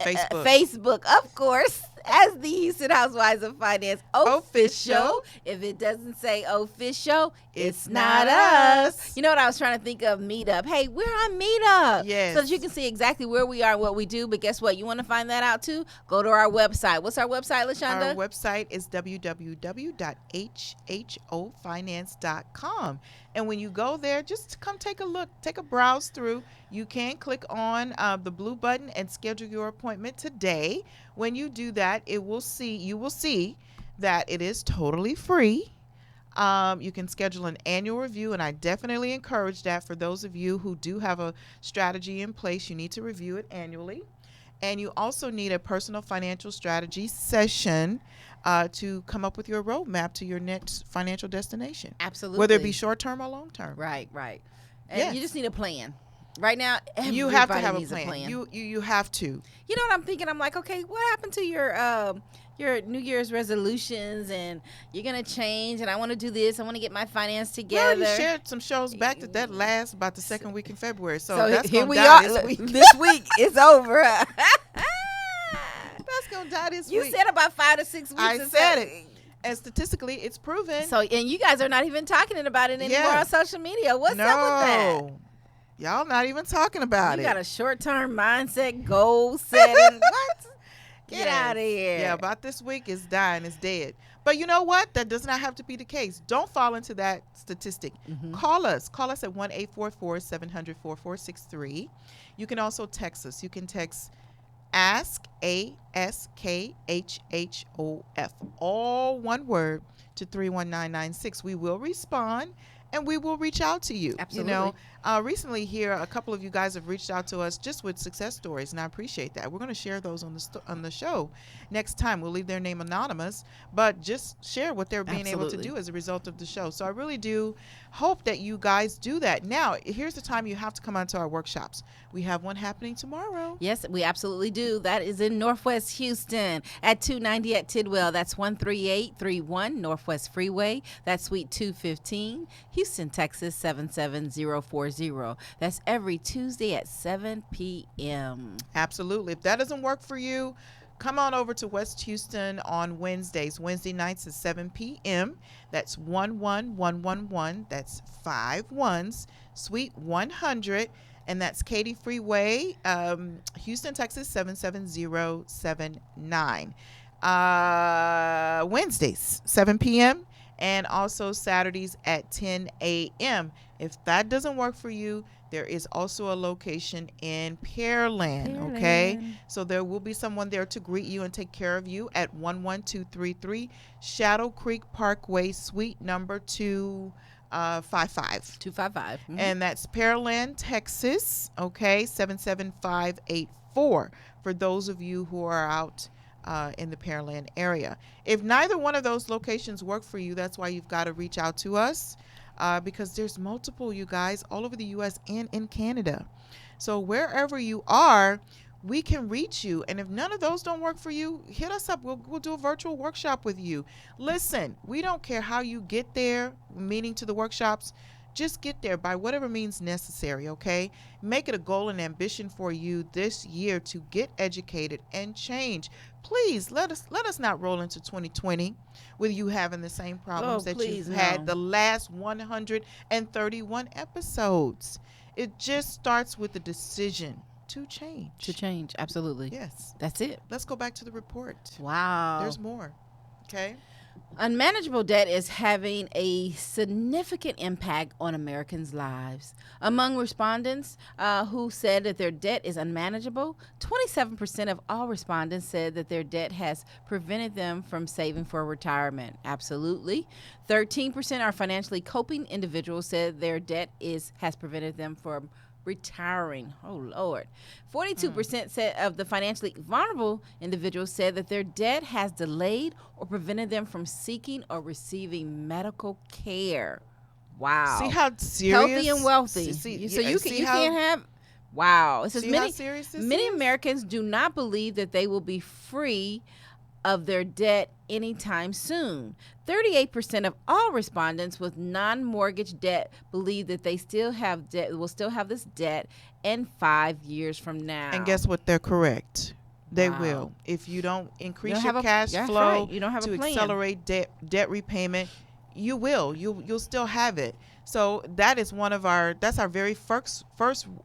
Facebook. Facebook, of course, as the Houston Housewives of Finance official. Official. If it doesn't say official, it's It's not not us. us. You know what I was trying to think of? Meetup. Hey, we're on Meetup. Yes. So that you can see exactly where we are and what we do. But guess what? You want to find that out too? Go to our website. What's our website, LaShonda? Our website is www.hhofinance.com. And when you go there, just come take a look, take a browse through. You can click on the blue button and schedule your appointment today. When you do that, you will see that it is totally free. You can schedule an annual review, and I definitely encourage that for those of you who do have a strategy in place. You need to review it annually. And you also need a personal financial strategy session to come up with your roadmap to your next financial destination, Absolutely. whether it be short term or long term. Right. And Yes. you just need a plan. Right now, You have to everybody have a needs plan. You have to. You know what I'm thinking? I'm like, okay, what happened to your New Year's resolutions? And you're gonna change, and I want to do this. I want to get my finance We together. already shared some shows back that last about the second week in February. So, So that's here gonna we die are. this Look, week. this week it's over. That's gonna die this You week. said about 5 to 6 weeks. I and said so- it. And statistically, it's proven. So, and you guys are not even talking about it anymore Yeah. on social media. What's no, up with that? y'all not even talking about You it. got a short-term mindset, goal setting. What? Get Yes. out of here. Yeah, about this week is dying, it's dead. But you know what? That does not have to be the case. Don't fall into that statistic. Mhm. Call us. Call us at 1-844-700-4463. You can also text us. You can text ASK, ASKHHOF, all one word, to 31996. We will respond and we will reach out to you. Absolutely. You know, recently here, a couple of you guys have reached out to us just with success stories, and I appreciate that. We're going to share those on the show next time. We'll leave their name anonymous, but just share what they're being able to Absolutely. do as a result of the show. So I really do hope that you guys do that. Now, here's the time you have to come onto our workshops. We have one happening tomorrow. Yes, we absolutely do. That is in Northwest Houston at 290 at Tidwell. That's 13831 Northwest Freeway. That's Suite 215, Houston, Texas 77040. That's every Tuesday at 7 p.m. Absolutely. If that doesn't work for you, come on over to West Houston on Wednesdays. Wednesday nights at 7 p.m. That's 11111. That's 5 ones. Suite 100. And that's Katy Freeway, Houston, Texas 77079. Wednesdays, 7 p.m. and also Saturdays at 10 a.m. If that doesn't work for you, there is also a location in Pearland, okay? Pearland. So there will be someone there to greet you and take care of you at 11233 Shadow Creek Parkway, suite number 255. 255. Mhm. And that's Pearland, Texas, okay, 77584 for those of you who are out in the Pearland area. If neither one of those locations work for you, that's why you've got to reach out to us because there's multiple, you guys, all over the U.S. and in Canada. So wherever you are, we can reach you. And if none of those don't work for you, hit us up. We'll do a virtual workshop with you. Listen, we don't care how you get there, meaning to the workshops. Just get there by whatever means necessary, okay? Make it a goal and ambition for you this year to get educated and change. Please let us not roll into 2020 with you having the same problems that please, you've had no. the last 131 episodes. It just starts with the decision to change. To change, absolutely. Yes. That's it. Let's go back to the report. Wow. There's more. Okay? Unmanageable debt is having a significant impact on Americans' lives. Among respondents who said that their debt is unmanageable, 27% of all respondents said that their debt has prevented them from saving for retirement. Absolutely. 13% are financially coping individuals said their debt has prevented them from retiring. Oh, Lord. 42% said of the financially vulnerable individuals said that their debt has delayed or prevented them from seeking or receiving medical care. Wow. See how serious? Healthy and wealthy. So you can't have. Wow. It says See how serious this many is? Americans do not believe that they will be free of their debt anytime soon. 38% of all respondents with non-mortgage debt believe that they will still have this debt in 5 years from now. And guess what? They're correct. They Wow. will. If you don't increase don't your have a- cash that's flow right. You don't have to a plan. accelerate debt repayment, you will. You'll still have it. So that is that's our very first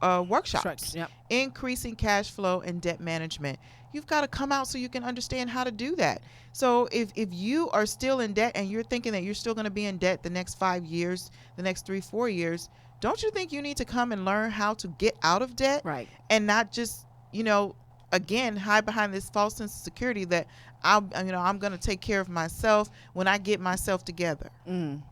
workshops. Yep. Increasing cash flow and debt management. You've got to come out so you can understand how to do that. So if you are still in debt and you're thinking that you're still going to be in debt the next 5 years, the next 3-4 years, don't you think you need to come and learn how to get out of debt? Right. And not just, again, hide behind this false sense of security that I'm going to take care of myself when I get myself together. Mm.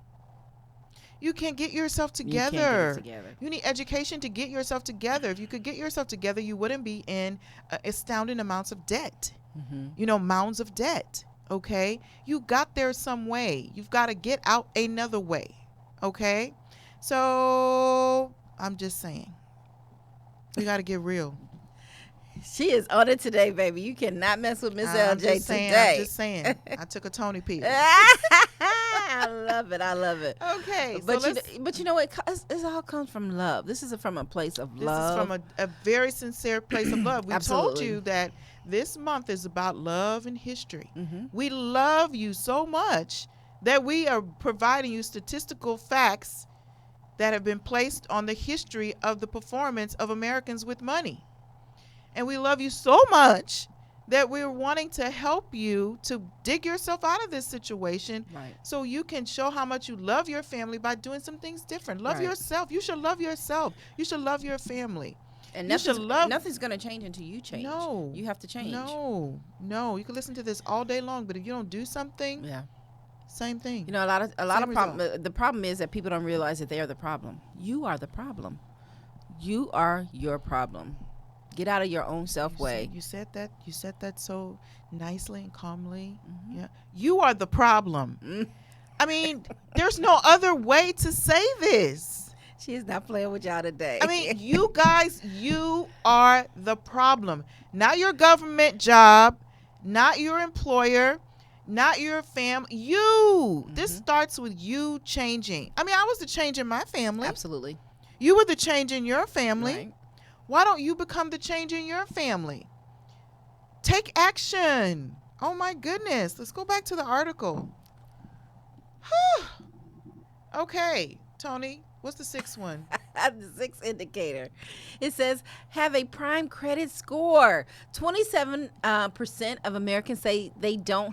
You can't get yourself You together. can't get it together. You need education to get yourself together. If you could get yourself together, you wouldn't be in astounding amounts of debt. Mm-hmm. Mounds of debt. Okay? You got there some way. You've got to get out another way. Okay? So I'm just saying. We got to get real. She is on it today, baby. You cannot mess with Miss I'm LJ just saying, today. I'm just saying. I took a Tony pill. I love it. I love it. Okay, But so but you know what? It all comes from love. This is from a place of this love. is from a very sincere place of love. We told Absolutely. you that this month is about love and history. Mhm. We love you so much that we are providing you statistical facts that have been placed on the history of the performance of Americans with money. And we love you so much that we're wanting to help you to dig yourself out of this situation Right. so you can show how much you love your family by doing some things different. Love Right. yourself. You should love yourself. You should love your family. And You should love- nothing's going to change until you change. No. You have to change. No. You can listen to this all day long, but if you don't do something, Yeah. same thing. You know, a lot Same of problem. The problem is that people don't realize that they are the problem. You are the problem. You are your problem. Get out of your own self way. You said that so nicely and calmly. Mhm. Yeah. You are the problem. Mm. I mean, there's no other way to say this. She is not playing with y'all today. I mean, you guys, you are the problem. Not your government job, not your employer, not your family. You. This starts with you changing. I mean, I was the change in my family. absolutely. You were the change in your family. Right. Why don't you become the change in your family? Take action. Oh my goodness. Let's go back to the article. Okay, Tony, what's the sixth one? The sixth indicator. It says have a prime credit score. 27% of Americans say they do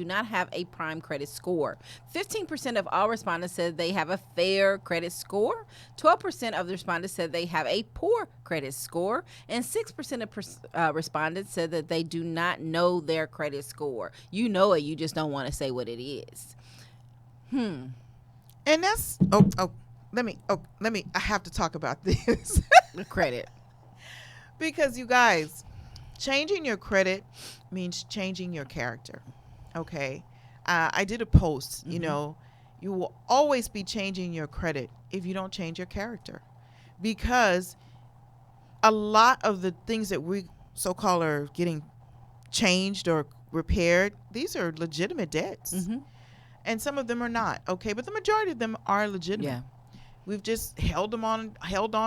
not have a prime credit score. 15% of all respondents said they have a fair credit score. 12% of the respondents said they have a poor credit score, and 6% of respondents said that they do not know their credit score. You know it, you just don't want to say what it is. And that's let me I have to talk about this. The credit. Because you guys, changing your credit means changing your character. Okay. I did a post, you know, you will always be changing your credit if you don't change your character, because a lot of the things that we so-called are getting changed or repaired, these are legitimate debts. Mhm. And some of them are not. Okay. But the majority of them are legitimate. Yeah. We've just held on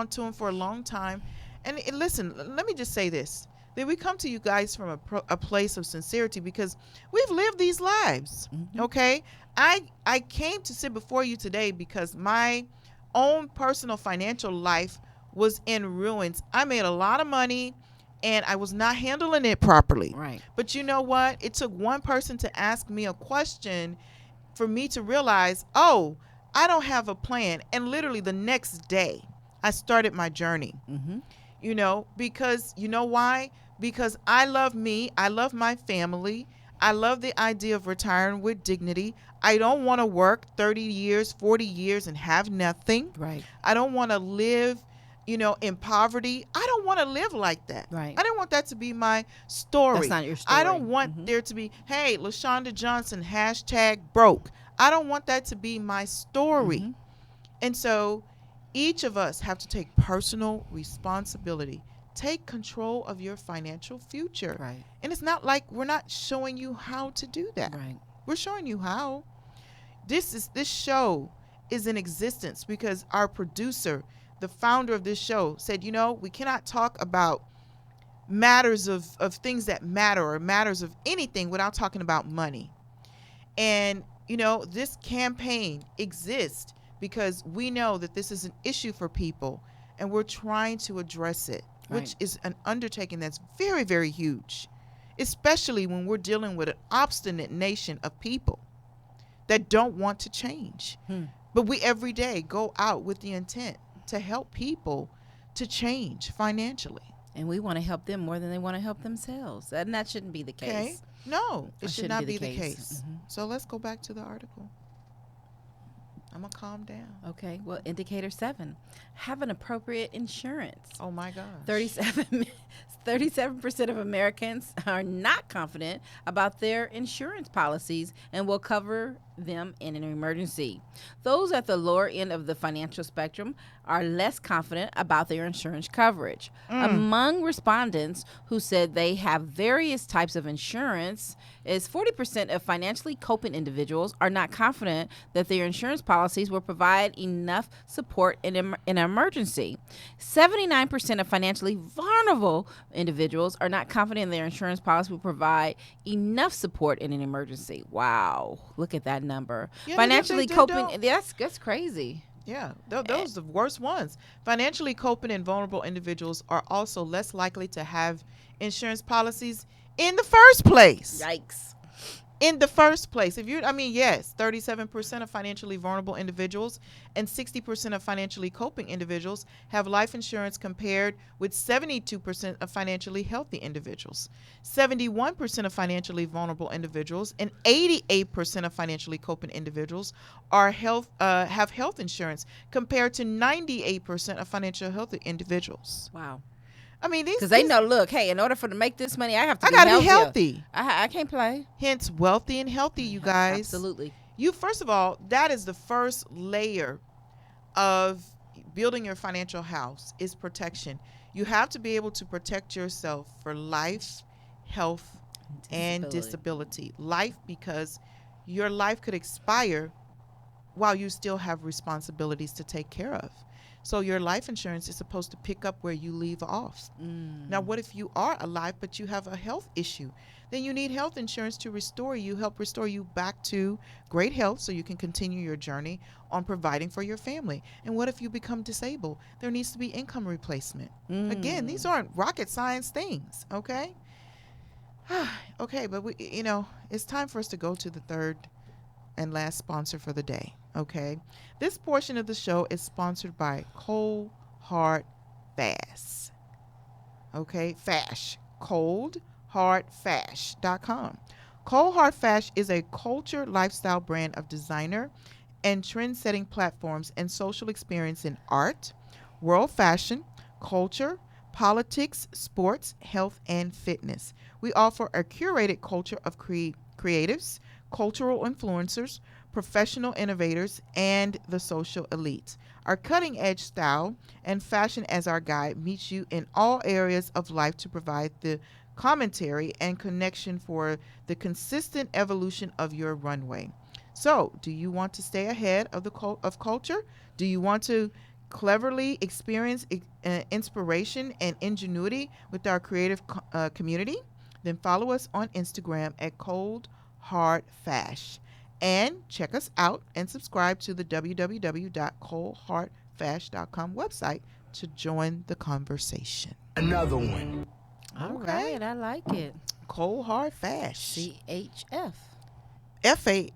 to them for a long time. And listen, let me just say this, that we come to you guys from a place of sincerity because we've lived these lives. Okay. I came to sit before you today because my own personal financial life was in ruins. I made a lot of money and I was not handling it properly. Right. But you know what? It took one person to ask me a question for me to realize, oh, I don't have a plan. And literally the next day, I started my journey. You know, because you know why? Because I love me. I love my family. I love the idea of retiring with dignity. I don't want to work 30 years, 40 years and have nothing. Right. I don't want to live, you know, in poverty. I don't want to live like that. Right. I didn't want that to be my story. That's not your story. I don't want there to be, hey, LaShonda Johnson, #broke. I don't want that to be my story. And so each of us have to take personal responsibility. Take control of your financial future. Right. And it's not like we're not showing you how to do that. Right. We're showing you how. This show is in existence because our producer, the founder of this show, said, you know, we cannot talk about matters of things that matter or matters of anything without talking about money. And, you know, this campaign exists because we know that this is an issue for people and we're trying to address it, which Right. is an undertaking that's very, very huge, especially when we're dealing with an obstinate nation of people that don't want to change. But we every day go out with the intent to help people to change financially. And we want to help them more than they want to help themselves. And that shouldn't be the case. Okay? No, it That should shouldn't not be be the the case. case. So let's go back to the article. I'm going to calm down. Okay. Well, indicator 7, have an appropriate insurance. Oh my gosh. 37% of Americans are not confident about their insurance policies and will cover them in an emergency. Those at the lower end of the financial spectrum are less confident about their insurance coverage. Among respondents who said they have various types of insurance, is 40% of financially coping individuals are not confident that their insurance policies will provide enough support in an emergency. 79% of financially vulnerable individuals are not confident their insurance policy will provide enough support in an emergency. Wow, look at that number. Yeah, Financially they coping, don't. that's crazy. Yeah, those are the worst ones. Financially coping and vulnerable individuals are also less likely to have insurance policies in the first place. Yikes. In the first place. Yes, 37% of financially vulnerable individuals and 60% of financially coping individuals have life insurance compared with 72% of financially healthy individuals. 71% of financially vulnerable individuals and 88% of financially coping individuals have health insurance compared to 98% of financially healthy individuals. Wow. These Because they know, look, hey, in order for to make this money, I have to I be gotta be healthier. healthy. I can't play. Hence, wealthy and healthy, you guys. Absolutely. First of all, that is the first layer of building your financial house is protection. You have to be able to protect yourself for life, health, and disability. Life, because your life could expire while you still have responsibilities to take care of. So your life insurance is supposed to pick up where you leave off. Now, what if you are alive but you have a health issue? Then you need health insurance to help restore you back to great health so you can continue your journey on providing for your family. And what if you become disabled? There needs to be income replacement. Again, these aren't rocket science things, okay? Okay, but it's time for us to go to the third and last sponsor for the day. Okay, this portion of the show is sponsored by Cold Hard Fast. Okay, Fash. ColdHardFash.com. Cold Hard Fash is a culture lifestyle brand of designer and trend-setting platforms and social experience in art, world fashion, culture, politics, sports, health, and fitness. We offer a curated culture of creatives, cultural influencers, professional innovators, and the social elite. Our cutting-edge style and fashion as our guide meets you in all areas of life to provide the commentary and connection for the consistent evolution of your runway. So, do you want to stay ahead of of culture? Do you want to cleverly experience inspiration and ingenuity with our creative community? Then follow us on Instagram at Cold Hard Fash. And check us out and subscribe to the www.coldhardfash.com website to join the conversation. Another one. All Okay. right, I like it. Cold Hard Fash. CHF. F-A.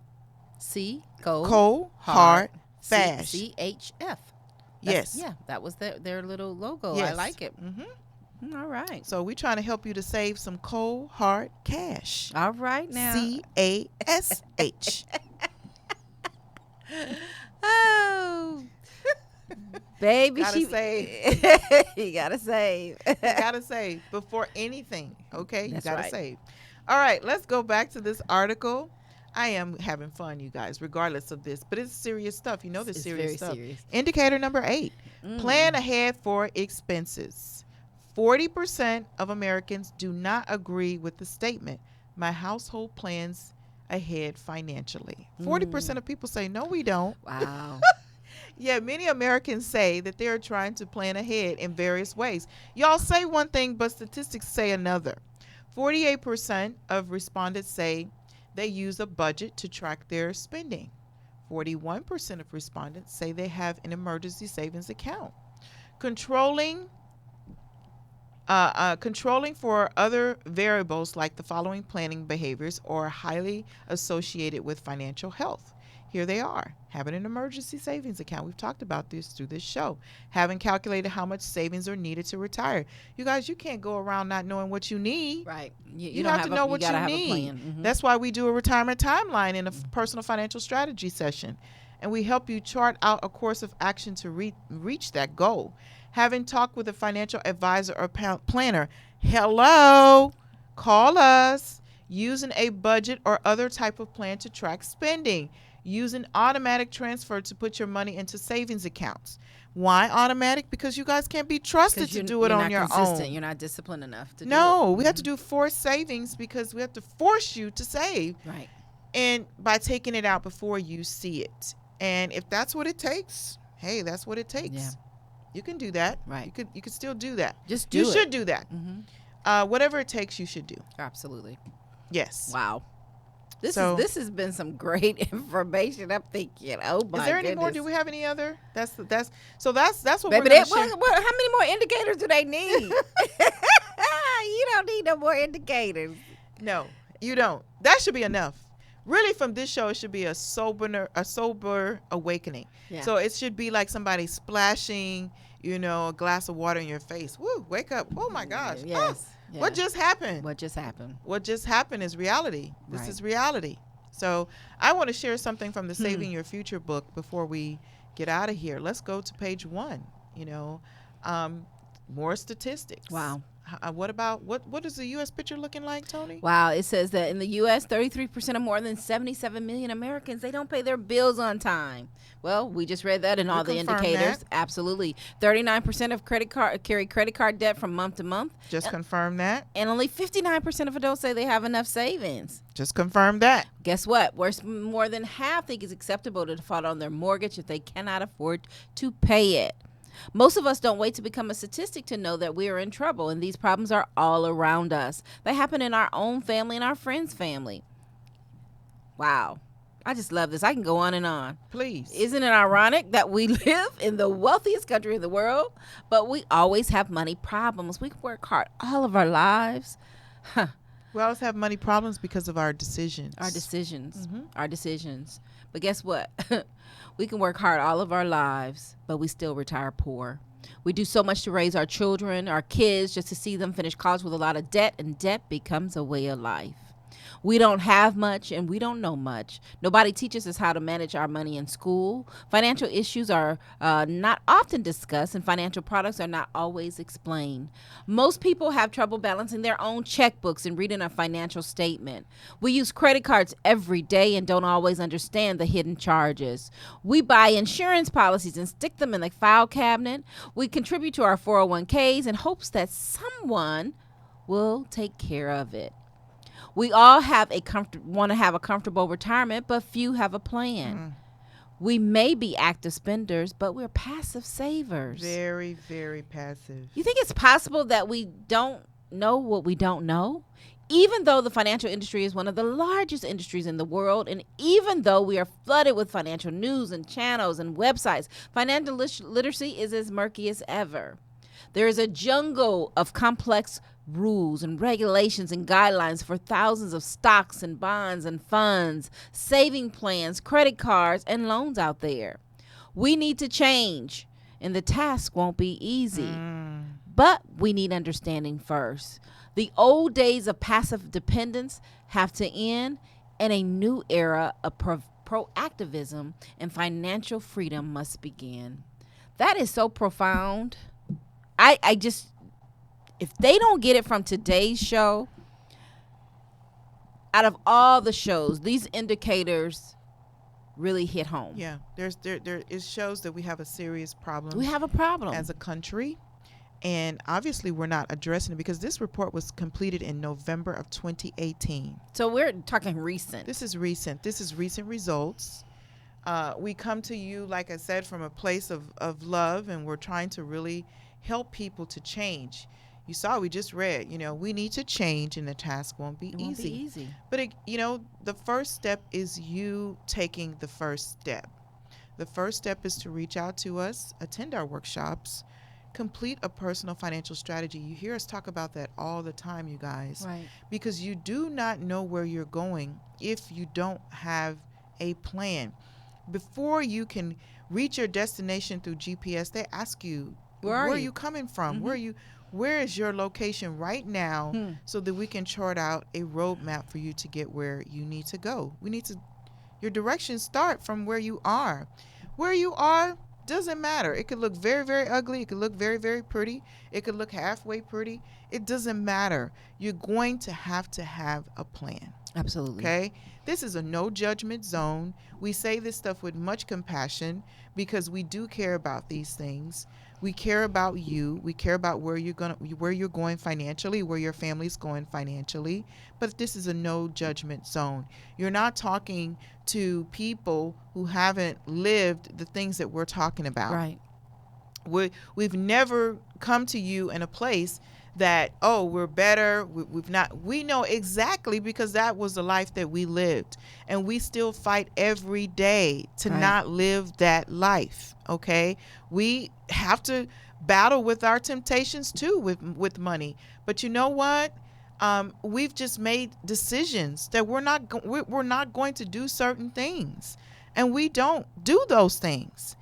Cold Hard Fash. CHF. Yes. Yeah, that was their little logo. I Yes. like it. Mm-hmm. All right. So we're trying to help you to save some cold hard cash. All right now. CASH. Oh. Baby, Gotta she save. You gotta save. You gotta save before anything. Okay, you That's gotta right. save. All right, let's go back to this article. I am having fun, you guys, regardless of this, but it's serious stuff. You know this It's serious very stuff. serious. Indicator number 8: plan ahead for expenses. 40% of Americans do not agree with the statement, "My household plans ahead financially." 40% of people say, "No, we don't." Wow. Yeah, many Americans say that they're trying to plan ahead in various ways. Y'all say one thing, but statistics say another. 48% of respondents say they use a budget to track their spending. 41% of respondents say they have an emergency savings account. Controlling for other variables like the following planning behaviors are highly associated with financial health. Here they are. Having an emergency savings account. We've talked about this through this show. Having calculated how much savings are needed to retire. You guys, you can't go around not knowing what you need. Right. You have to know what you need. That's why we do a retirement timeline in a personal financial strategy session. And we help you chart out a course of action to reach that goal. Having talked with a financial advisor or planner, hello, call us. using a budget or other type of plan to track spending, using automatic transfer to put your money into savings accounts. Why automatic? Because you guys can't be trusted to do it on your own. You're not disciplined enough to do it. No, we have to do forced savings because we have to force you to save. Right. And by taking it out before you see it. And if that's what it takes, hey, that's what it takes. Yeah. You can do that. Right. You could still do that. Just do You it. should do that. Whatever it takes, you should do. Absolutely. Yes. Wow. This has been some great information. I'm thinking, oh my Is there any more? goodness. Do we have any other? That's what Baby, we're going to share. how many more indicators do they need? You don't need no more indicators. No, you don't. That should be enough. Really, from this show, it should be a sober awakening. Yeah. So it should be like somebody splashing, a glass of water in your face. Woo, wake up. Oh my gosh. Yes. Oh, what just happened? What just happened? What just happened is reality. This Right. is reality. So I want to share something from the Saving Your Future book before we get out of here. Let's go to page 1. More statistics. Wow. What is the U.S. picture looking like, Tony? Wow. It says that in the U.S., 33% of more than 77 million Americans, they don't pay their bills on time. Well, we just read that in all the confirm indicators. that. Absolutely. 39% of carry credit card debt from month to month. Just confirm that. And only 59% of adults say they have enough savings. Just confirm that. Guess what? More than half think it's acceptable to default on their mortgage if they cannot afford to pay it. Most of us don't wait to become a statistic to know that we are in trouble, and these problems are all around us. They happen in our own family and our friends' family. Wow. I just love this. I can go on and on. Please. Isn't it ironic that we live in the wealthiest country in the world, but we always have money problems? We work hard all of our lives. We always have money problems because of our decisions. Our decisions. But guess what? We can work hard all of our lives, but we still retire poor. We do so much to raise our children, our kids, just to see them finish college with a lot of debt, and debt becomes a way of life. We don't have much and we don't know much. Nobody teaches us how to manage our money in school. Financial issues are not often discussed, and financial products are not always explained. Most people have trouble balancing their own checkbooks and reading a financial statement. We use credit cards every day and don't always understand the hidden charges. We buy insurance policies and stick them in the file cabinet. We contribute to our 401ks in hopes that someone will take care of it. We all want to have a comfortable retirement, but few have a plan. We may be active spenders, but we're passive savers. Very, very passive. You think it's possible that we don't know what we don't know? Even though the financial industry is one of the largest industries in the world, and even though we are flooded with financial news and channels and websites, financial literacy is as murky as ever. There is a jungle of complex rules and regulations and guidelines for thousands of stocks and bonds and funds, saving plans, credit cards, and loans out there. We need to change, and the task won't be easy. But we need understanding first. The old days of passive dependence have to end, and a new era of proactivism and financial freedom must begin. That is so profound. If they don't get it from today's show, out of all the shows, these indicators really hit home. Yeah, it shows that we have a serious problem. We have a problem as a country, and obviously we're not addressing it because this report was completed in November of 2018. So we're talking recent. This is recent. This is recent results. We come to you, like I said, from a place of love, and we're trying to really help people to change. You saw, we just read, we need to change, and the task won't be easy. But, the first step is you taking the first step. The first step is to reach out to us, attend our workshops, complete a personal financial strategy. You hear us talk about that all the time, you guys. Right. Because you do not know where you're going if you don't have a plan. Before you can reach your destination through GPS, they ask you, where are you coming from? Where is your location right now, so that we can chart out a roadmap for you to get where you need to go. Your directions start from where you are. Where you are, Doesn't matter. It could look very, very ugly. It could look very, very pretty. It could look halfway pretty. It doesn't matter. You're going to have a plan. Absolutely. Okay? This is a no judgment zone. We say this stuff with much compassion because we do care about these things. We care about you. We care about where you're going financially, where your family's going financially. But this is a no judgment zone. You're not talking to people who haven't lived the things that we're talking about. Right. We've never come to you in a place that, oh, we're better. We know exactly, because that was the life that we lived, and we still fight every day to Right. not live that life. Okay, we have to battle with our temptations too with money, but you know what? We've just made decisions that we're not going to do certain things, and we don't do those things,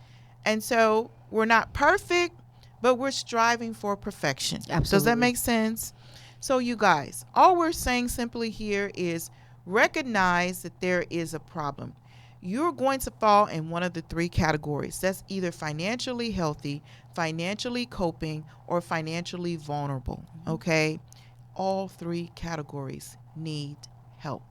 and so we're not perfect, but we're striving for perfection. Does that Absolutely. make sense? So you guys, all we're saying simply here is recognize that there is a problem. You're going to fall in one of the three categories. That's either financially healthy, financially coping, or financially vulnerable. Okay? All three categories need help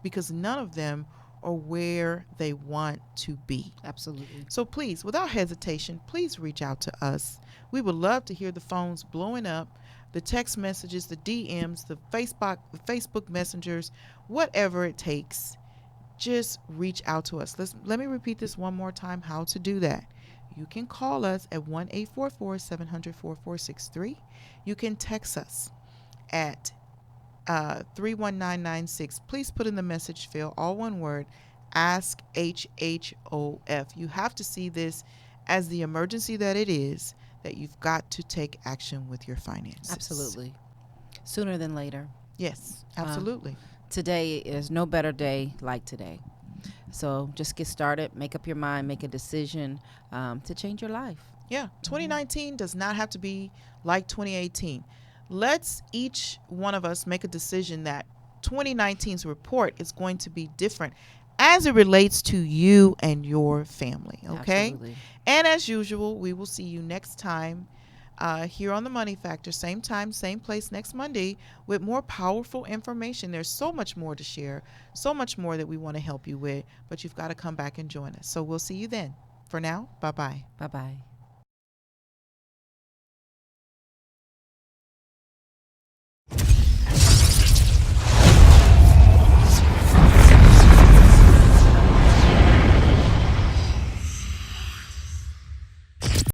because none of them are where they want to be. Absolutely. So please, without hesitation, please reach out to us. We would love to hear the phones blowing up, the text messages, the DMs, the Facebook messengers, whatever it takes. Just reach out to us. Let me repeat this one more time, how to do that. You can call us at 1-844-700-4463. You can text us at 31996. Please put in the message field, all one word, ask HHOF. You have to see this as the emergency that it is, that you've got to take action with your finances. Absolutely. Sooner than later. Yes, absolutely. Today is no better day like today. So just get started, make up your mind, make a decision to change your life. Yeah, 2019 does not have to be like 2018. Let's each one of us make a decision that 2019's report is going to be different as it relates to you and your family. Okay? Absolutely. And as usual, we will see you next time here on The Money Factor. Same time, same place next Monday with more powerful information. There's so much more to share, so much more that we want to help you with, but you've got to come back and join us. So we'll see you then. For now, bye-bye. Bye-bye.